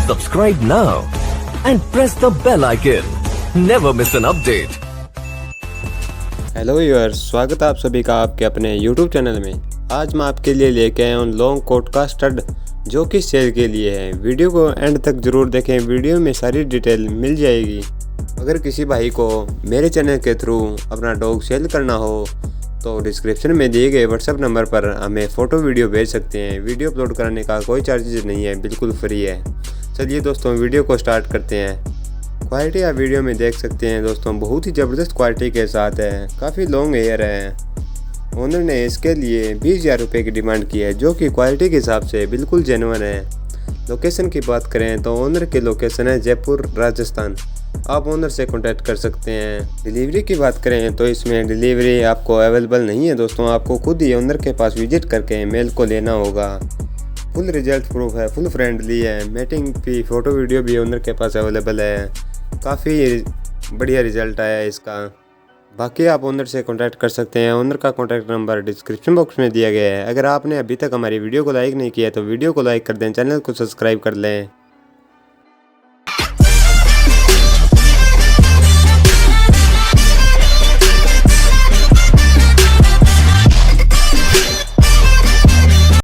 Subscribe now and press the bell icon. Never miss an update. Hello viewers, स्वागत है आप सभी का आपके अपने YouTube चैनल में। आज मैं आपके लिए लेके आया हूँ लॉन्ग कोट का स्टड जो कि सेल के लिए है। वीडियो को एंड तक ज़रूर देखें, वीडियो में सारी डिटेल मिल जाएगी। अगर किसी भाई को मेरे चैनल के थ्रू अपना डॉग सेल करना हो तो डिस्क्रिप्शन में दिए गए व्हाट्सएप नंबर पर हमें फ़ोटो वीडियो भेज सकते हैं। वीडियो अपलोड कराने का कोई चार्जेस नहीं है, बिल्कुल फ्री है। चलिए दोस्तों, वीडियो को स्टार्ट करते हैं। क्वालिटी आप वीडियो में देख सकते हैं दोस्तों, बहुत ही ज़बरदस्त क्वालिटी के साथ है। काफ़ी लॉन्ग हेयर है। ओनर ने इसके लिए 20,000 रुपये की डिमांड की है, जो कि क्वालिटी के हिसाब से बिल्कुल जेन्युइन है। लोकेशन की बात करें तो ओनर की लोकेशन है जयपुर, राजस्थान। आप ओनर से कांटेक्ट कर सकते हैं। डिलीवरी की बात करें तो इसमें डिलीवरी आपको अवेलेबल नहीं है दोस्तों, आपको खुद ही ओनर के पास विजिट करके मेल को लेना होगा। फुल रिजल्ट प्रूफ है, फुल फ्रेंडली है। मीटिंग की फ़ोटो वीडियो भी ओनर के पास अवेलेबल है। काफ़ी बढ़िया रिजल्ट आया है इसका। बाकी आप ओनर से कांटेक्ट कर सकते हैं। ओनर का कांटेक्ट नंबर डिस्क्रिप्शन बॉक्स में दिया गया है। अगर आपने अभी तक हमारी वीडियो को लाइक नहीं किया तो वीडियो को लाइक कर दें, चैनल को सब्सक्राइब कर लें।